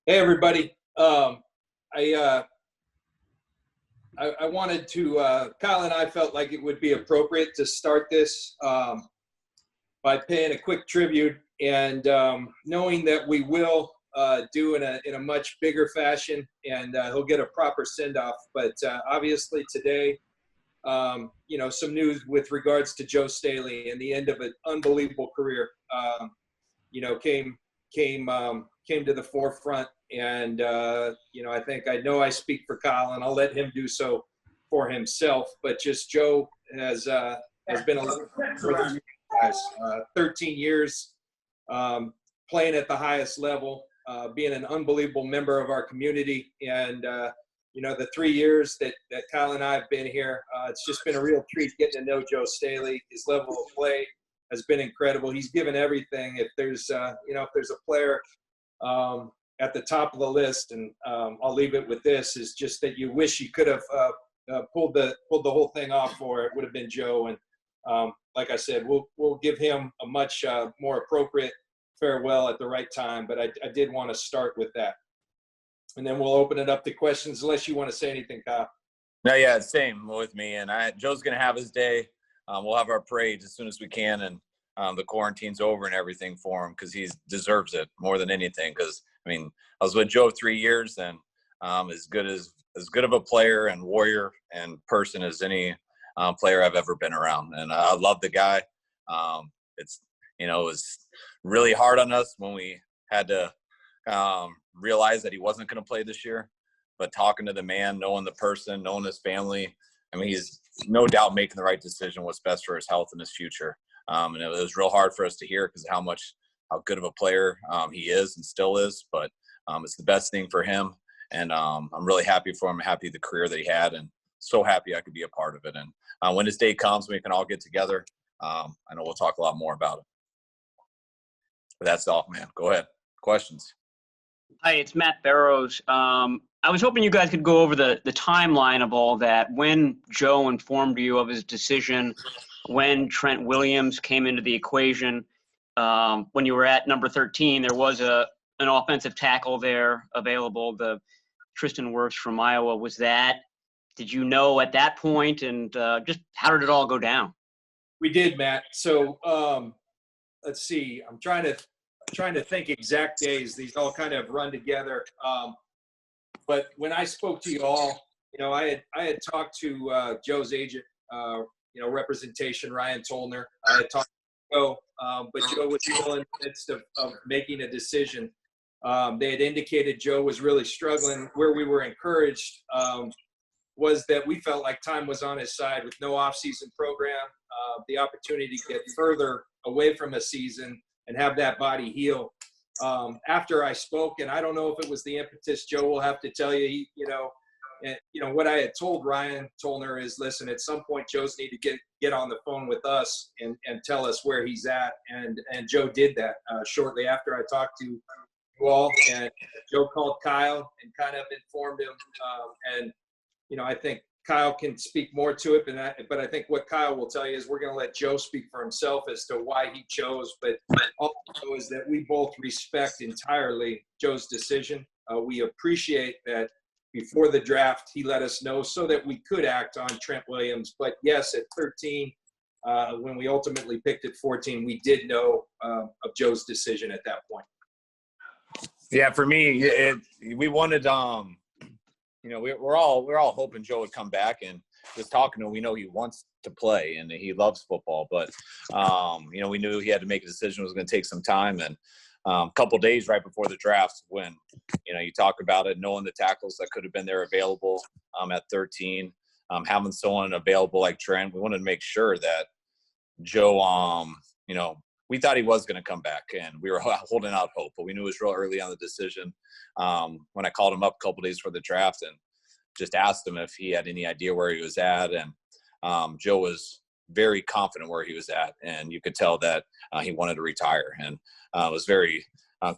Hey everybody. I, uh, I wanted to. Kyle and I felt like it would be appropriate to start this by paying a quick tribute, and knowing that we will do in a much bigger fashion, and he'll get a proper send off. But obviously today, some news with regards to Joe Staley and the end of an unbelievable career. You know, came to the forefront, and I know I speak for Kyle, and I'll let him do so for himself. But just Joe has been a little more than guys. 13 years playing at the highest level, being an unbelievable member of our community, and the 3 years that Kyle and I have been here, it's just been a real treat getting to know Joe Staley. His level of play has been incredible. He's given everything. If there's a player at the top of the list, and I'll leave it with this, is just that you wish you could have pulled the whole thing off for, it would have been Joe. And like I said, we'll give him a much more appropriate farewell at the right time. But I did want to start with that, and then we'll open it up to questions, unless you want to say anything, Kyle. No, yeah, same with me. And Joe's going to have his day. We'll have our parade as soon as we can, and the quarantine's over and everything for him, because he deserves it more than anything. Because I was with Joe 3 years, and as good of a player and warrior and person as any player I've ever been around. And I love the guy. It was really hard on us when we had to realize that he wasn't going to play this year. But talking to the man, knowing the person, knowing his family, he's no doubt making the right decision, what's best for his health and his future. And it was real hard for us to hear, because of how good of a player he is and still is. But it's the best thing for him. And I'm really happy for him, happy the career that he had, and so happy I could be a part of it. And when his day comes, we can all get together. I know we'll talk a lot more about it. But that's all, man. Go ahead. Questions? Hi, it's Matt Barrows. I was hoping you guys could go over the timeline of all that. When Joe informed you of his decision, when Trent Williams came into the equation, when you were at number 13, there was an offensive tackle there available, the Tristan Wirfs from Iowa. Did you know at that point, and just how did it all go down? We did, Matt. So let's see. I'm trying to think exact days. These all kind of run together. But when I spoke to you all, I had talked to Joe's agent, representation, Ryan Tolner. I had talked to Joe, but Joe was still in the midst of making a decision. They had indicated Joe was really struggling. Where we were encouraged was that we felt like time was on his side with no offseason program, the opportunity to get further away from a season and have that body heal. After I spoke, and I don't know if it was the impetus, Joe will have to tell you, what I had told Ryan Tolner is, listen, at some point Joe's need to get on the phone with us and tell us where he's at. And Joe did that shortly after I talked to you all. And Joe called Kyle and kind of informed him. I think Kyle can speak more to it, but I think what Kyle will tell you is we're going to let Joe speak for himself as to why he chose. But all I know is that we both respect entirely Joe's decision. We appreciate that before the draft he let us know so that we could act on Trent Williams. But yes, at 13, when we ultimately picked at 14, we did know of Joe's decision at that point. Yeah, for me, we wanted we're all hoping Joe would come back, and just talking to him, we know he wants to play and he loves football. But we knew he had to make a decision. It was going to take some time, and a couple days right before the draft, when you talk about it, knowing the tackles that could have been there available at 13, having someone available like Trent, we wanted to make sure that Joe, we thought he was going to come back, and we were holding out hope, but we knew it was real early on the decision. When I called him up a couple days for the draft and just asked him if he had any idea where he was at, and Joe was very confident where he was at, and you could tell that he wanted to retire. And it was very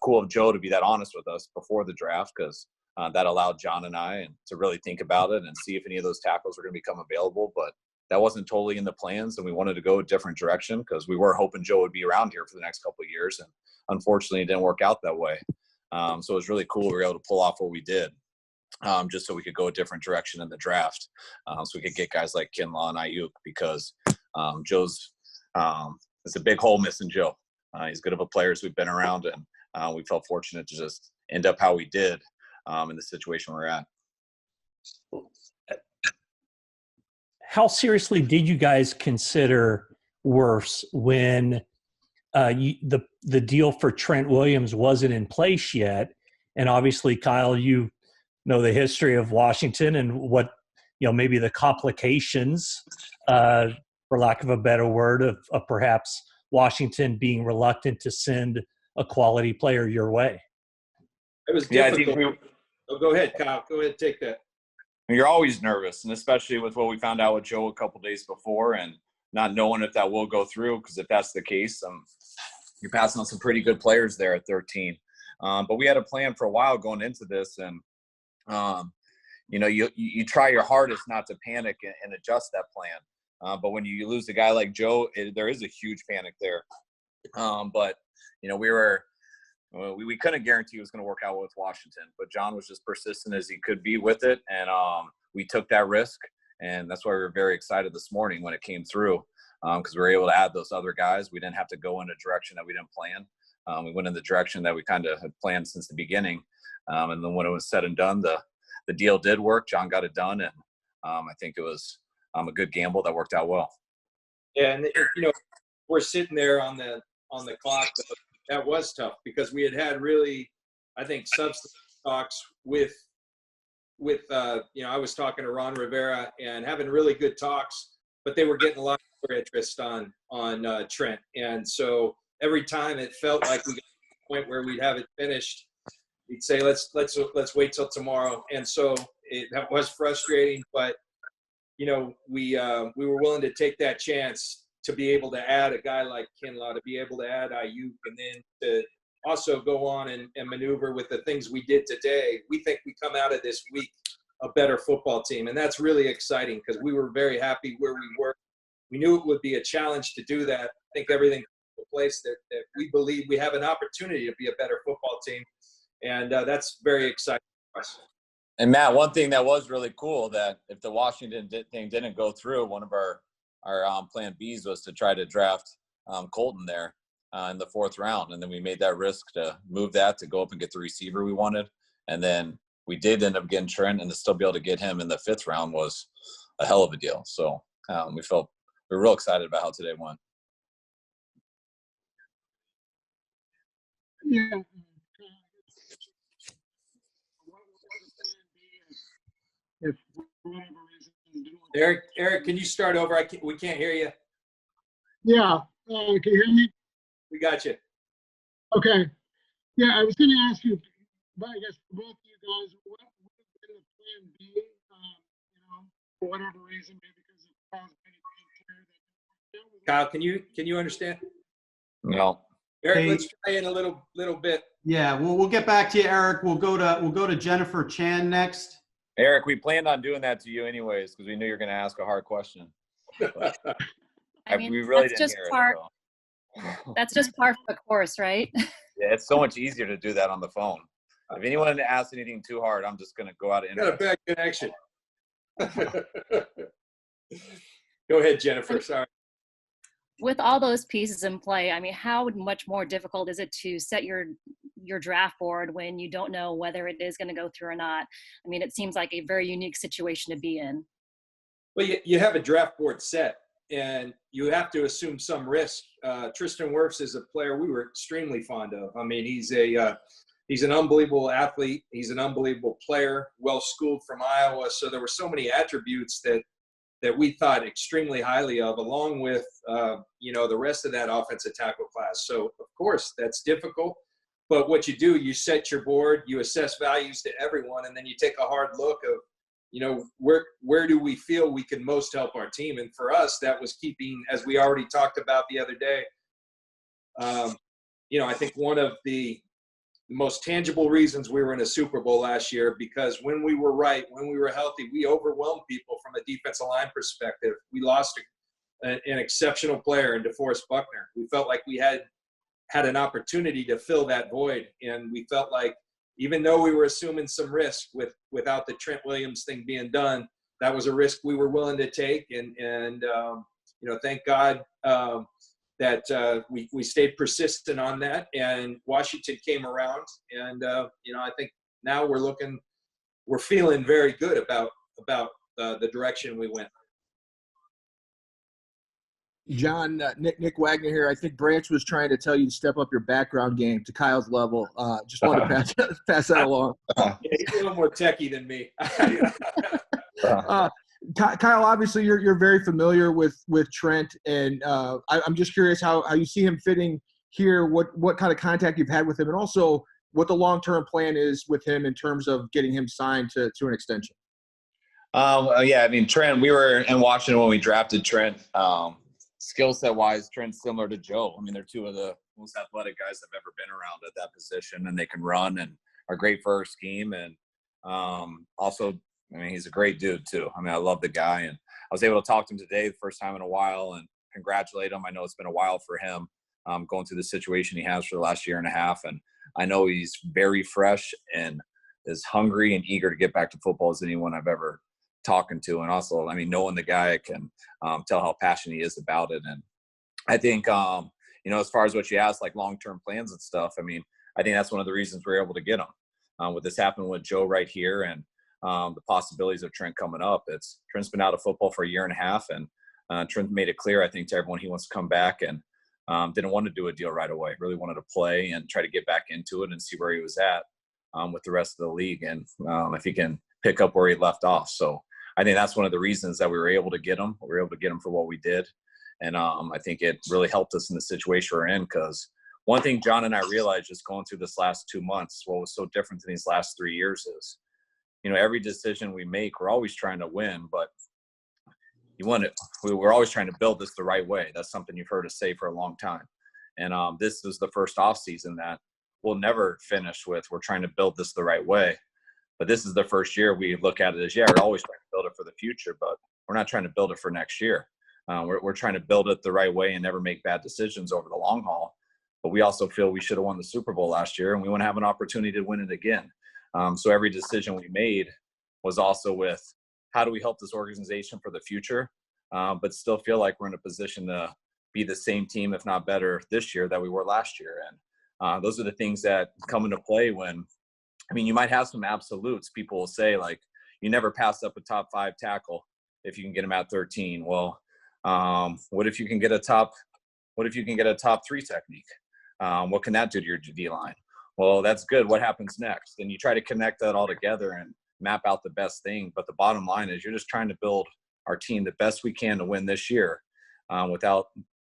cool of Joe to be that honest with us before the draft, because that allowed John and I to really think about it and see if any of those tackles were going to become available. But that wasn't totally in the plans, and we wanted to go a different direction because we were hoping Joe would be around here for the next couple of years, and unfortunately it didn't work out that way. So it was really cool. We were able to pull off what we did, just so we could go a different direction in the draft. So we could get guys like Kinlaw and Ayuk, because Joe's it's a big hole missing Joe. He's good of a player as we've been around, and we felt fortunate to just end up how we did in the situation we're at. How seriously did you guys consider Wirfs when the deal for Trent Williams wasn't in place yet? And obviously, Kyle, you know the history of Washington and what, maybe the complications, for lack of a better word, of perhaps Washington being reluctant to send a quality player your way. It was Yeah, difficult. Go ahead, Kyle. Go ahead and take that. You're always nervous, and especially with what we found out with Joe a couple days before, and not knowing if that will go through. Because if that's the case, you're passing on some pretty good players there at 13. But we had a plan for a while going into this, and you try your hardest not to panic and adjust that plan. But when you lose a guy like Joe, there is a huge panic there. But we couldn't guarantee it was going to work out with Washington, but John was just persistent as he could be with it. And we took that risk, and that's why we were very excited this morning when it came through, because we were able to add those other guys. We didn't have to go in a direction that we didn't plan. We went in the direction that we kind of had planned since the beginning. And then when it was said and done, the deal did work. John got it done, and I think it was a good gamble that worked out well. Yeah, and we're sitting there on the clock. That was tough because we had really, I think, substantive talks with I was talking to Ron Rivera and having really good talks, but they were getting a lot of interest on Trent. And so every time it felt like we got to the point where we'd have it finished, we'd say, let's wait till tomorrow. And so that was frustrating, but we were willing to take that chance to be able to add a guy like Kinlaw, to be able to add Ayuk, and then to also go on and maneuver with the things we did today. We think we come out of this week a better football team, and that's really exciting because we were very happy where we were. We knew it would be a challenge to do that. I think everything in place that we believe we have an opportunity to be a better football team, and that's very exciting for us. And Matt, one thing that was really cool, that if the Washington thing didn't go through, one of our plan Bs was to try to draft Colton there in the 4th round. And then we made that risk to move that to go up and get the receiver we wanted. And then we did end up getting Trent, and to still be able to get him in the 5th round was a hell of a deal. So we were real excited about how today went. Yeah. If for whatever reason Eric, can you start over? We can't hear you. Yeah. Can you hear me? We got you. Okay. Yeah, I was going to ask you, but I guess for both of you guys, what would have been the plan B? For whatever reason, maybe because of Kyle's Kyle, can you understand? No. Eric, Hey. let's try in a little bit. Yeah, we'll get back to you, Eric. We'll go to Jennifer Chan next. Eric, we planned on doing that to you anyways because we knew you were going to ask a hard question. I mean, we really that's didn't just hear part. it. So. That's just par for the course, right? Yeah, it's so much easier to do that on the phone. If anyone asks anything too hard, I'm just going to go out of Got a bad connection. Go ahead, Jennifer. Sorry. With all those pieces in play, I mean, how much more difficult is it to set your draft board when you don't know whether it is going to go through or not? I mean, it seems like a very unique situation to be in. Well, you have a draft board set, and you have to assume some risk. Tristan Wirfs is a player we were extremely fond of. I mean, he's an unbelievable athlete. He's an unbelievable player, well-schooled from Iowa. So there were so many attributes that we thought extremely highly of, along with, the rest of that offensive tackle class. So, of course, that's difficult. But what you do, you set your board, you assess values to everyone, and then you take a hard look of, where do we feel we can most help our team? And for us, that was keeping, as we already talked about the other day, I think one of the most tangible reasons we were in a Super Bowl last year, because when we were right, when we were healthy, we overwhelmed people from a defensive line perspective. We lost an exceptional player in DeForest Buckner. We felt like we had an opportunity to fill that void, and we felt like even though we were assuming some risk without the Trent Williams thing being done, that was a risk we were willing to take. And thank God that we stayed persistent on that, and Washington came around. And, I think now we're feeling very good about the direction we went. John, Nick Wagner here. I think Branch was trying to tell you to step up your background game to Kyle's level. Just wanted to pass that along. Yeah, he's a little more techie than me. Kyle, obviously you're very familiar with Trent, and I'm just curious how you see him fitting here. What kind of contact you've had with him, and also what the long-term plan is with him in terms of getting him signed to an extension. Yeah, I mean, Trent, we were in Washington when we drafted Trent. Skill set wise, Trent's similar to Joe. I mean, they're two of the most athletic guys I've ever been around at that position, and they can run and are great for our scheme. And also, I mean, he's a great dude too. I mean, I love the guy, and I was able to talk to him today the first time in a while and congratulate him. I know it's been a while for him going through the situation he has for the last year and a half, and I know he's very fresh and as hungry and eager to get back to football as anyone I've ever talking to. And also, I mean, knowing the guy, I can tell how passionate he is about it. And I think, as far as what you asked, like long-term plans and stuff, I mean, I think that's one of the reasons we're able to get him. With this happening with Joe right here and the possibilities of Trent coming up, Trent's been out of football for a year and a half, and Trent made it clear, I think, to everyone he wants to come back and didn't want to do a deal right away. Really wanted to play and try to get back into it and see where he was at with the rest of the league, and if he can pick up where he left off. So I think that's one of the reasons that we were able to get him. We were able to get him for what we did. And I think it really helped us in the situation we're in, because one thing John and I realized just going through this last 2 months, what was so different than these last 3 years is, every decision we make, we're always trying to win, but we're always trying to build this the right way. That's something you've heard us say for a long time. And this is the first off season that we'll never finish with. We're trying to build this the right way. But this is the first year we look at it as, we're always trying to build it for the future, but we're not trying to build it for next year. We're trying to build it the right way and never make bad decisions over the long haul. But we also feel we should have won the Super Bowl last year, and we want to have an opportunity to win it again. So every decision we made was also with, how do we help this organization for the future, but still feel like we're in a position to be the same team, if not better, this year that we were last year. And those are the things that come into play when, you might have some absolutes. People will say, like, you never pass up a top 5 tackle if you can get him at 13. Well, what if you can get a top 3 technique? What can that do to your D line? Well, that's good. What happens next? And you try to connect that all together and map out the best thing. But the bottom line is, you're just trying to build our team the best we can to win this year without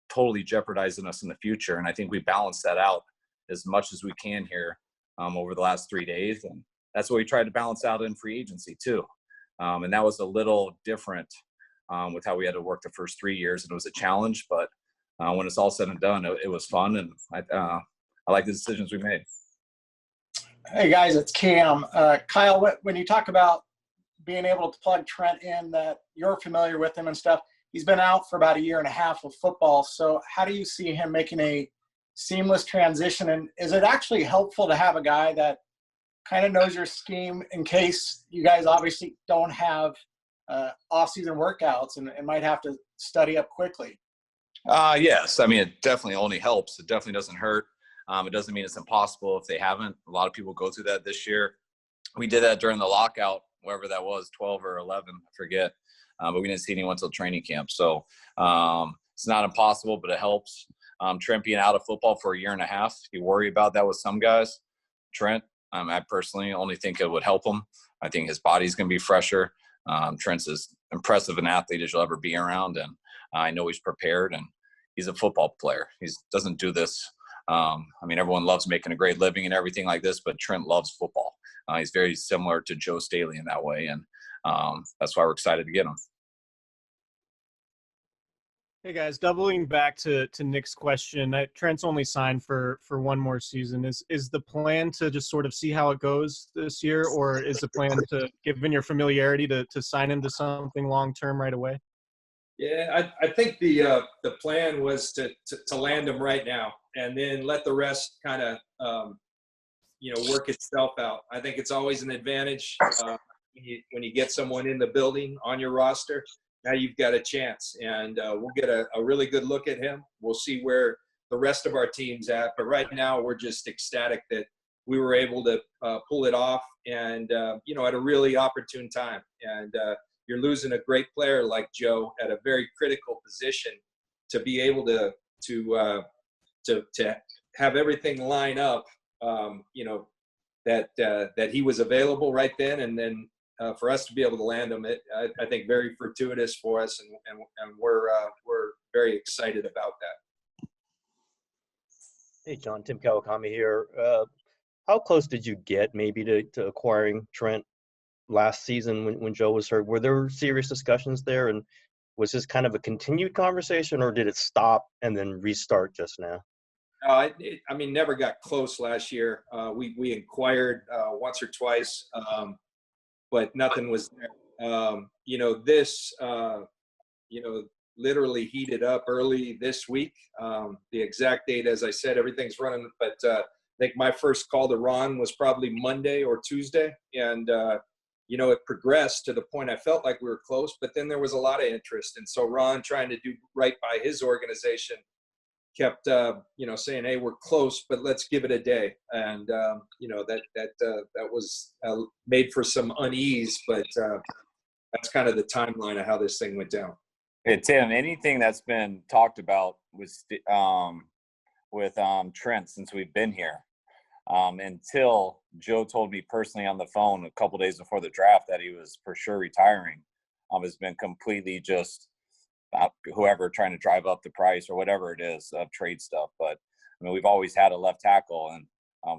totally jeopardizing us in the future. And I think we balance that out as much as we can here over the last 3 days. And that's what we tried to balance out in free agency too. And that was a little different with how we had to work the first 3 years. And it was a challenge, but when it's all said and done, it was fun. And I like the decisions we made. Hey guys, it's Cam. Kyle, when you talk about being able to plug Trent in, that you're familiar with him and stuff, he's been out for about a year and a half of football. So how do you see him making a seamless transition? And is it actually helpful to have a guy that kind of knows your scheme in case you guys obviously don't have off-season workouts and might have to study up quickly? Yes. It definitely only helps. It definitely doesn't hurt. It doesn't mean it's impossible if they haven't. A lot of people go through that this year. We did that during the lockout, wherever that was, 12 or 11, I forget. But we didn't see anyone until training camp. So it's not impossible, but it helps. Trent being out of football for a year and a half, you worry about that with some guys. Trent, I personally only think it would help him. I think his body's going to be fresher. Trent's as impressive an athlete as you'll ever be around. And I know he's prepared, and he's a football player. He doesn't do this. Everyone loves making a great living and everything like this, but Trent loves football. He's very similar to Joe Staley in that way, and that's why we're excited to get him. Hey guys, doubling back to Nick's question, Trent's only signed for one more season. Is the plan to just sort of see how it goes this year, or is the plan to, given your familiarity, to sign him to something long term right away? Yeah, I think the plan was to land him right now, and then let the rest kind of work itself out. I think it's always an advantage when you get someone in the building on your roster. Now you've got a chance, and we'll get a really good look at him. We'll see where the rest of our team's at, but right now we're just ecstatic that we were able to pull it off, and at a really opportune time. And you're losing a great player like Joe at a very critical position to be able to have everything line up. That he was available right then, and then for us to be able to land him, I think very fortuitous for us, and we're very excited about that. Hey, John, Tim Kawakami here. How close did you get maybe to acquiring Trent last season when Joe was hurt? Were there serious discussions there, and was this kind of a continued conversation, or did it stop and then restart just now? Never got close last year. We inquired once or twice, but nothing was there. This literally heated up early this week. The exact date, as I said, everything's running, but I think my first call to Ron was probably Monday or Tuesday, and it progressed to the point I felt like we were close, but then there was a lot of interest, and so Ron, trying to do right by his organization, kept saying, hey, we're close, but let's give it a day. And that was made for some unease, but that's kind of the timeline of how this thing went down. Hey, Tim, anything that's been talked about with Trent since we've been here, until Joe told me personally on the phone a couple days before the draft that he was for sure retiring, has been completely just whoever trying to drive up the price or whatever it is of trade stuff. But we've always had a left tackle, and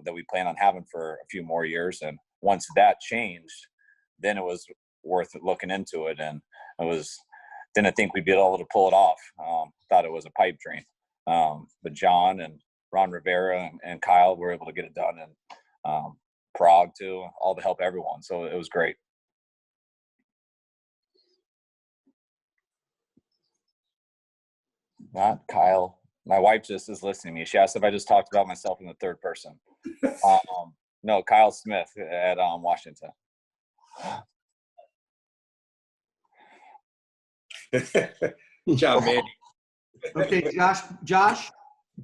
that we plan on having for a few more years. And once that changed, then it was worth looking into it. And didn't think we'd be able to pull it off. Thought it was a pipe dream. But John and Ron Rivera and Kyle were able to get it done, and Prague too, all to help everyone. So it was great. Not Kyle. My wife just is listening to me. She asked if I just talked about myself in the third person. No, Kyle Smith at Washington. Job, man. Okay, Josh.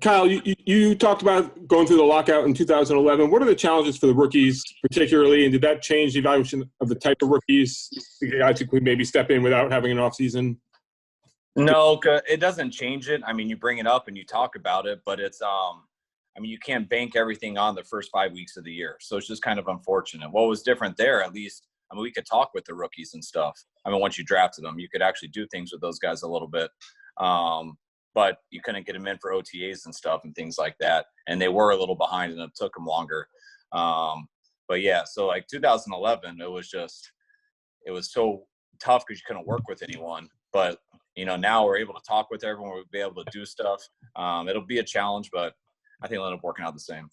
Kyle, you talked about going through the lockout in 2011. What are the challenges for the rookies particularly, and did that change the evaluation of the type of rookies the guys who could maybe step in without having an offseason? No, it doesn't change it. You bring it up and you talk about it, but it's you can't bank everything on the first 5 weeks of the year. So it's just kind of unfortunate. What was different there, at least, we could talk with the rookies and stuff. Once you drafted them, you could actually do things with those guys a little bit. But you couldn't get them in for OTAs and stuff and things like that. And they were a little behind, and it took them longer. But yeah, so like 2011, it was so tough because you couldn't work with anyone. But now we're able to talk with everyone. We'll be able to do stuff. It'll be a challenge, but I think it'll end up working out the same.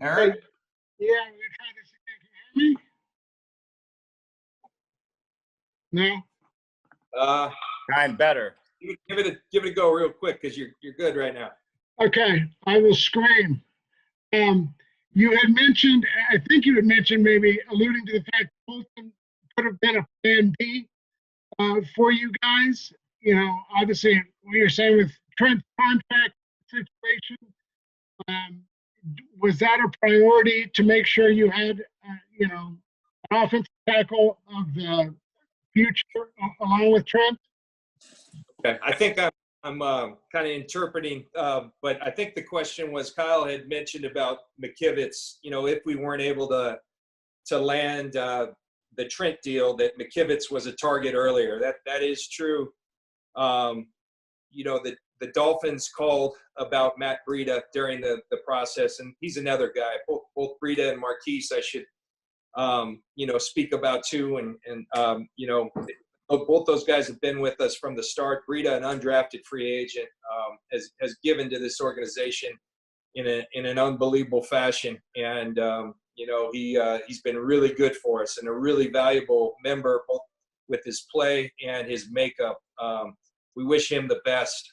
Eric? Yeah, we're trying to see. Can you hear me? No? Kind better. Give it a go real quick, because you're good right now. Okay, I will scream. You had mentioned, I think you had mentioned, maybe alluding to the fact Bolton could have been a plan B for you guys. Obviously, what you're saying with Trent's contract situation, was that a priority to make sure you had, an offensive tackle of the future along with Trent? Okay, I think I'm kind of interpreting, but I think the question was, Kyle had mentioned about McKivitz, if we weren't able to land the Trent deal, that McKivitz was a target earlier. That is true. The Dolphins called about Matt Breida during the process, and he's another guy. Both Breida and Marquise I should speak about too, and both those guys have been with us from the start. Breida, an undrafted free agent, has given to this organization in an unbelievable fashion, and he's been really good for us and a really valuable member, both with his play and his makeup. We wish him the best.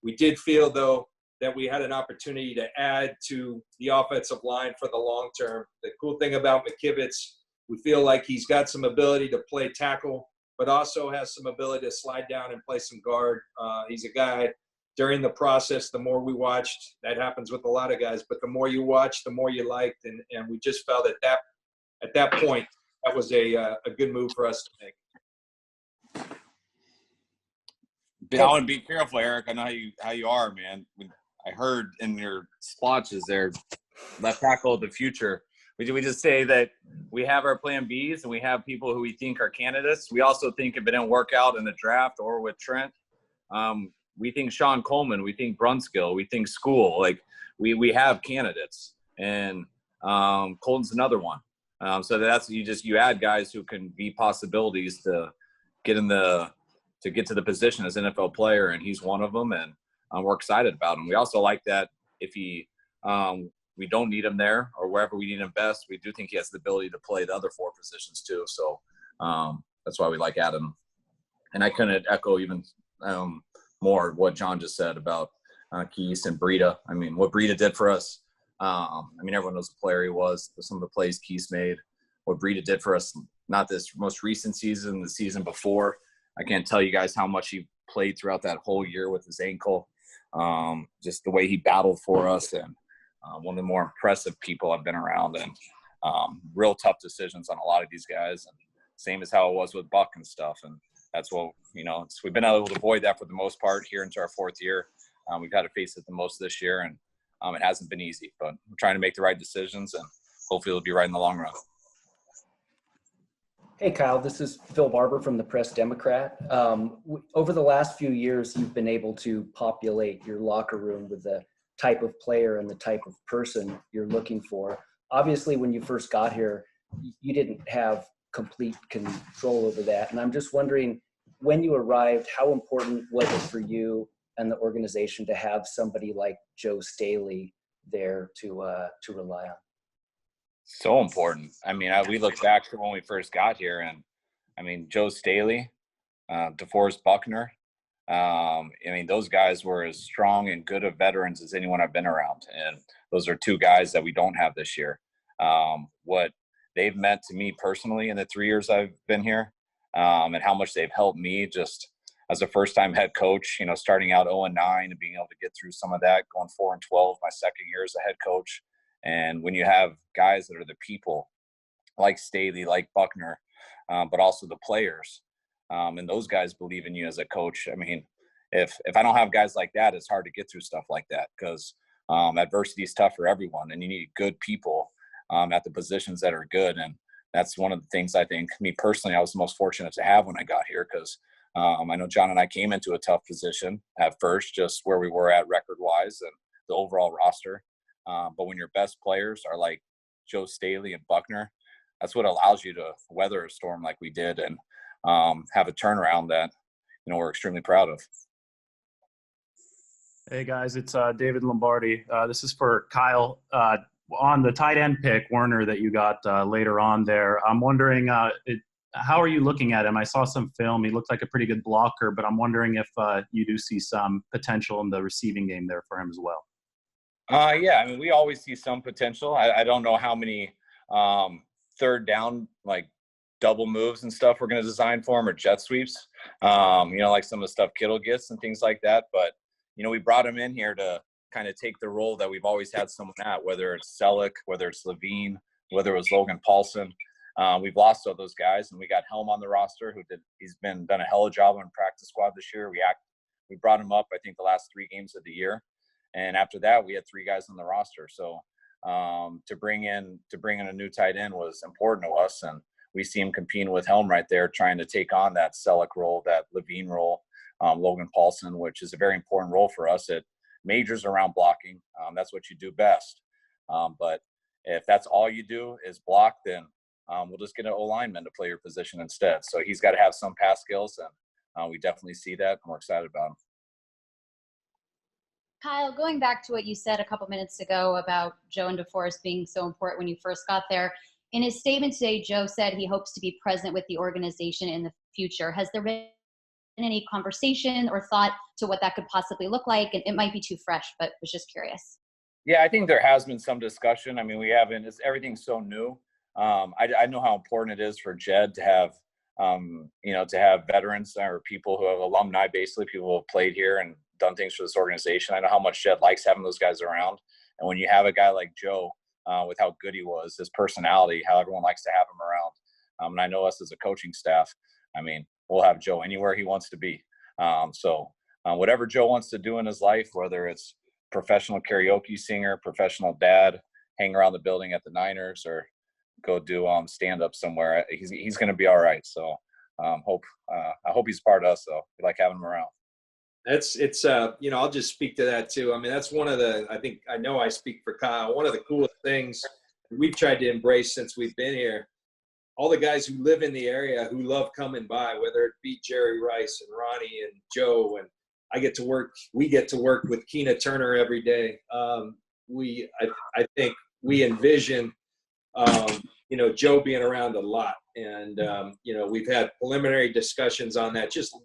We did feel, though, that we had an opportunity to add to the offensive line for the long term. The cool thing about McKivitz, we feel like he's got some ability to play tackle, but also has some ability to slide down and play some guard. He's a guy, during the process, the more we watched, that happens with a lot of guys, but the more you watch, the more you liked. And we just felt at that point, that was a good move for us to make. I want to be careful, Eric. I know how you are, man. I heard in your splotches there, left tackle of the future. We just say that we have our plan Bs and we have people who we think are candidates. We also think if it didn't work out in the draft or with Trent, we think Sean Coleman, we think Brunskill, we think School. Like we have candidates, and Colton's another one. So that's you add guys who can be possibilities to get to the position as an NFL player, and he's one of them, and we're excited about him. We also like that if we don't need him there or wherever we need him best, we do think he has the ability to play the other 4 positions too. So that's why we like adding him. And I couldn't echo even more what John just said about Keese and Breida. I mean, what Breida did for us. Everyone knows the player he was, some of the plays Keese made, what Breida did for us, not this most recent season, the season before. I can't tell you guys how much he played throughout that whole year with his ankle. Just the way he battled for us, and one of the more impressive people I've been around, and real tough decisions on a lot of these guys, and same as how it was with Buck and stuff. And that's what, we've been able to avoid that for the most part here into our 4th year. We've had to face it the most this year, and it hasn't been easy, but we're trying to make the right decisions, and hopefully it'll be right in the long run. Hey, Kyle, this is Phil Barber from the Press Democrat. Over the last few years, you've been able to populate your locker room with the type of player and the type of person you're looking for. Obviously, when you first got here, you didn't have complete control over that. And I'm just wondering, when you arrived, how important was it for you and the organization to have somebody like Joe Staley there to rely on? So important. We look back to when we first got here, and Joe Staley, DeForest Buckner, those guys were as strong and good of veterans as anyone I've been around. And those are 2 guys that we don't have this year. What they've meant to me personally in the 3 years I've been here, and how much they've helped me just as a first-time head coach, starting out 0-9 and being able to get through some of that, going 4-12 my second year as a head coach. And when you have guys that are the people like Staley, like Buckner, but also the players, and those guys believe in you as a coach. If I don't have guys like that, it's hard to get through stuff like that, because adversity is tough for everyone, and you need good people at the positions that are good. And that's one of the things I think, me personally, I was most fortunate to have when I got here, because I know John and I came into a tough position at first, just where we were at record-wise and the overall roster. But when your best players are like Joe Staley and Buckner, that's what allows you to weather a storm like we did, and have a turnaround that we're extremely proud of. Hey guys, it's David Lombardi. This is for Kyle. On the tight end pick, Werner, that you got later on there, I'm wondering, how are you looking at him? I saw some film. He looked like a pretty good blocker, but I'm wondering if you do see some potential in the receiving game there for him as well. We always see some potential. I don't know how many third down, like double moves and stuff we're going to design for him, or jet sweeps, like some of the stuff Kittle gets and things like that. But, we brought him in here to kind of take the role that we've always had someone at, whether it's Selleck, whether it's Levine, whether it was Logan Paulson. We've lost all those guys, and we got Helm on the roster, he's done a hell of a job on practice squad this year. We brought him up, I think, the last 3 games of the year. And after that, we had 3 guys on the roster. So to bring in a new tight end was important to us. And we see him competing with Helm right there, trying to take on that Selleck role, that Levine role, Logan Paulson, which is a very important role for us. It majors around blocking. That's what you do best. But if that's all you do is block, then we'll just get an O-lineman to play your position instead. So he's got to have some pass skills, and we definitely see that, and we're excited about him. Kyle, going back to what you said a couple minutes ago about Joe and DeForest being so important when you first got there, in his statement today, Joe said he hopes to be present with the organization in the future. Has there been any conversation or thought to what that could possibly look like? And it might be too fresh, but was just curious. Yeah, I think there has been some discussion. I mean, we haven't. Everything's so new. I know how important it is for Jed to have, to have veterans or people who have alumni, basically people who have played here and done things for this organization. I know how much Jed likes having those guys around. And when you have a guy like Joe, with how good he was, his personality, how everyone likes to have him around. And I know us as a coaching staff, I mean, we'll have Joe anywhere he wants to be. Whatever Joe wants to do in his life, whether it's professional karaoke singer, professional dad, hang around the building at the Niners, or go do stand up somewhere, he's going to be all right. So I hope he's part of us, though. We like having him around. I'll just speak to that too. I mean, that's one of the, I know I speak for Kyle, one of the coolest things we've tried to embrace since we've been here. All the guys who live in the area who love coming by, whether it be Jerry Rice and Ronnie and Joe, and we get to work with Keena Turner every day. I think we envision, Joe being around a lot. And, we've had preliminary discussions on that, just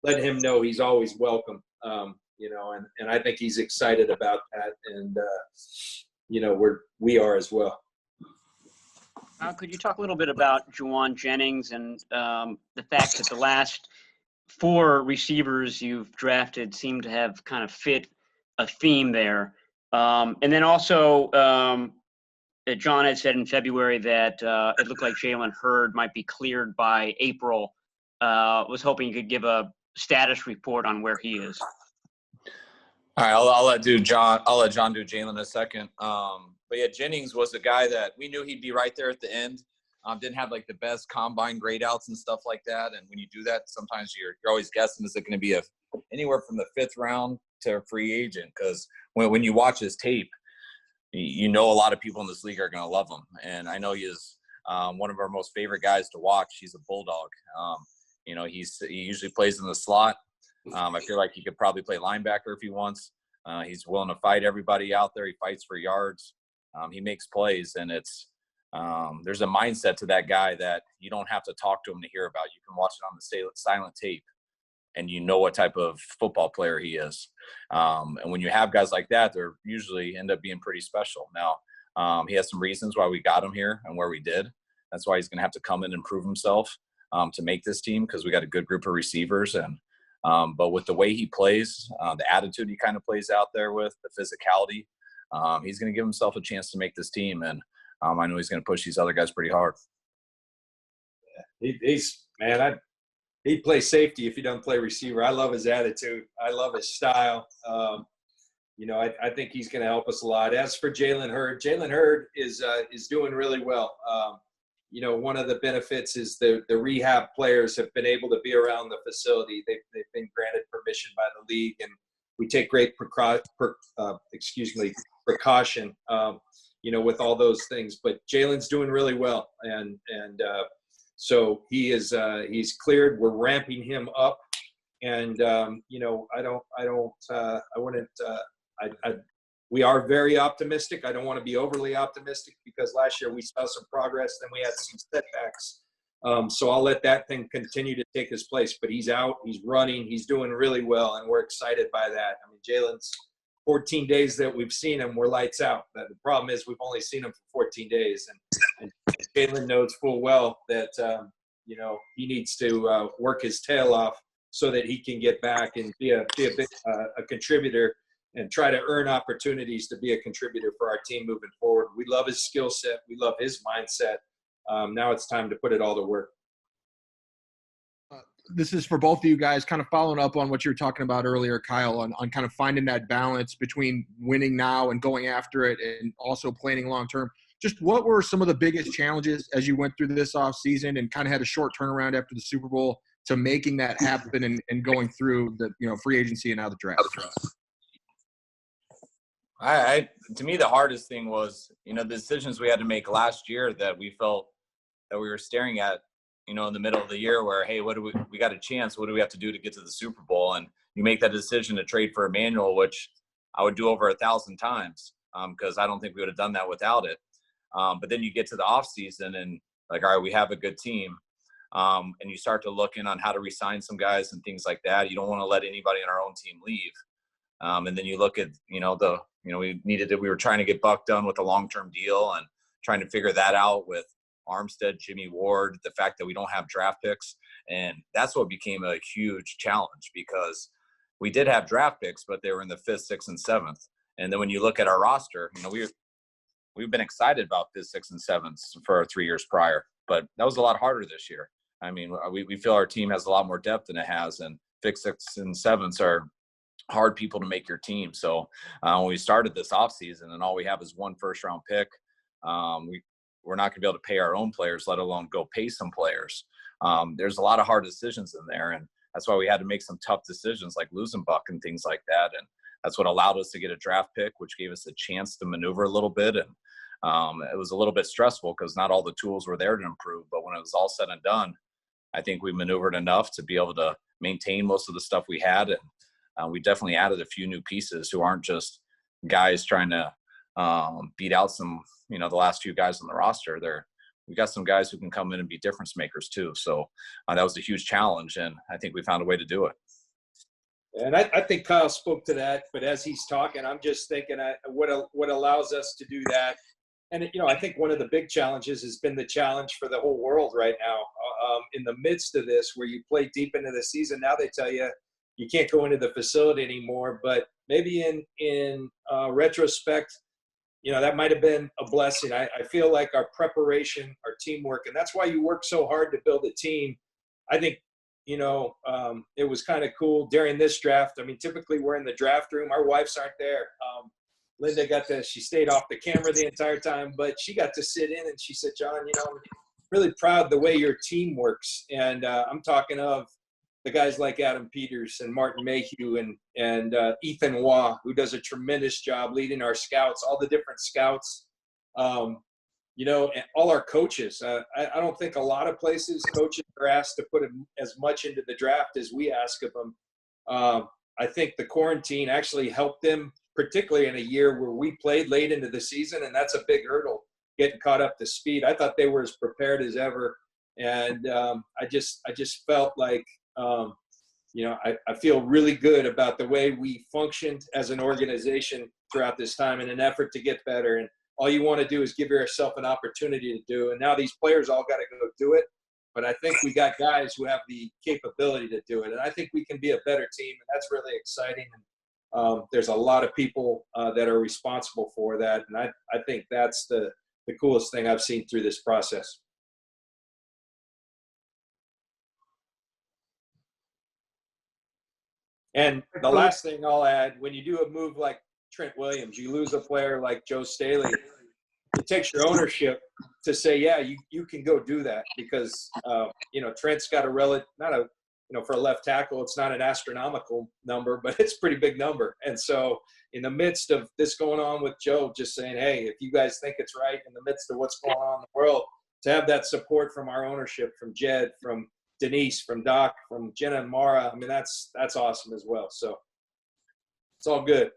letting him know he's always welcome, and I think he's excited about that. And, we are as well. Could you talk a little bit about Juwan Jennings and the fact that the last 4 receivers you've drafted seem to have kind of fit a theme there? And then also, John had said in February that it looked like Jalen Hurd might be cleared by April. Was hoping you could give a status report on where he is. All right, I'll let John do Jalen in a second. But yeah, Jennings was a guy that we knew he'd be right there at the end. Didn't have like the best combine grade outs and stuff like that. And when you do that, sometimes you're always guessing, is it going to be anywhere from the 5th round to a free agent? Because when you watch his tape, a lot of people in this league are going to love him. And I know he is one of our most favorite guys to watch. He's a bulldog. He usually plays in the slot. I feel like he could probably play linebacker if he wants. He's willing to fight everybody out there. He fights for yards. He makes plays, and there's a mindset to that guy that you don't have to talk to him to hear about. You can watch it on the silent tape, and you know what type of football player he is. And when you have guys like that, they usually end up being pretty special. Now, he has some reasons why we got him here and where we did. That's why he's going to have to come in and prove himself to make this team, because we got a good group of receivers. And but with the way he plays, the attitude he kind of plays out there with, the physicality, he's going to give himself a chance to make this team. And I know he's going to push these other guys pretty hard. He'd play safety if he doesn't play receiver. I love his attitude. I love his style. I think he's going to help us a lot. As for Jalen Hurd is doing really well. One of the benefits is the rehab players have been able to be around the facility. They've been granted permission by the league, and we take great precaution, with all those things. But Jalen's doing really well, and so he's cleared. We're ramping him up, and we are very optimistic. I don't want to be overly optimistic, because last year we saw some progress, then we had some setbacks. So I'll let that thing continue to take his place. But he's out, he's running, he's doing really well, and we're excited by that. I mean, Jalen's 14 days that we've seen him, we're lights out. But the problem is we've only seen him for 14 days. And Jalen knows full well that, he needs to work his tail off so that he can get back and be a contributor and try to earn opportunities to be a contributor for our team moving forward. We love his skill set. We love his mindset. Now it's time to put it all to work. This is for both of you guys, kind of following up on what you were talking about earlier, Kyle, on kind of finding that balance between winning now and going after it and also planning long-term. Just what were some of the biggest challenges as you went through this offseason and kind of had a short turnaround after the Super Bowl to making that happen and going through the free agency and now the draft? To me, the hardest thing was, the decisions we had to make last year that we felt that we were staring at, in the middle of the year where, hey, we got a chance. What do we have to do to get to the Super Bowl? And you make that decision to trade for Emmanuel, which I would do over 1,000 times because I don't think we would have done that without it. But then you get to the off season and like, all right, we have a good team. and you start to look in on how to re-sign some guys and things like that. You don't want to let anybody on our own team leave. And then you look at, we were trying to get Buck done with a long-term deal and trying to figure that out with Armstead, Jimmy Ward, the fact that we don't have draft picks. And that's what became a huge challenge, because we did have draft picks, but they were in the 5th, 6th, and 7th. And then when you look at our roster, we've been excited about 5th, 6th, and 7th for 3 years prior, but that was a lot harder this year. I mean, we feel our team has a lot more depth than it has, and 5th, 6th, and 7th are hard people to make your team. So when we started this offseason and all we have is 1 first-round pick, we're not going to be able to pay our own players, let alone go pay some players. There's a lot of hard decisions in there, and that's why we had to make some tough decisions like losing Buck and things like that. And that's what allowed us to get a draft pick, which gave us a chance to maneuver a little bit. And it was a little bit stressful because not all the tools were there to improve. But when it was all said and done, I think we maneuvered enough to be able to maintain most of the stuff we had. And we definitely added a few new pieces who aren't just guys trying to beat out some, the last few guys on the roster. We got some guys who can come in and be difference makers too. So that was a huge challenge, and I think we found a way to do it. And I think Kyle spoke to that, but as he's talking, I'm just thinking what allows us to do that. And, I think one of the big challenges has been the challenge for the whole world right now. In the midst of this, where you play deep into the season, now they tell you can't go into the facility anymore. But maybe in retrospect, that might have been a blessing. I feel like our preparation, our teamwork, and that's why you work so hard to build a team. I think, it was kind of cool during this draft. I mean, typically we're in the draft room. Our wives aren't there. Linda she stayed off the camera the entire time, but she got to sit in and she said, John, I'm really proud the way your team works. And I'm talking of the guys like Adam Peters and Martin Mayhew and Ethan Waugh, who does a tremendous job leading our scouts, all the different scouts, and all our coaches. I don't think a lot of places coaches are asked to put as much into the draft as we ask of them. I think the quarantine actually helped them, particularly in a year where we played late into the season, and that's a big hurdle, getting caught up to speed. I thought they were as prepared as ever, and I just felt like I feel really good about the way we functioned as an organization throughout this time in an effort to get better. And all you want to do is give yourself an opportunity to do. And now these players all got to go do it. But I think we got guys who have the capability to do it. And I think we can be a better team, and that's really exciting. And there's a lot of people that are responsible for that. And I think that's the coolest thing I've seen through this process. And the last thing I'll add, when you do a move like Trent Williams, you lose a player like Joe Staley, it takes your ownership to say, yeah, you can go do that, because, Trent's got for a left tackle, it's not an astronomical number, but it's a pretty big number. And so in the midst of this going on with Joe, just saying, hey, if you guys think it's right in the midst of what's going on in the world, to have that support from our ownership, from Jed, from Denise, from Doc, from Jenna and Mara, I mean, that's awesome as well. So it's all good.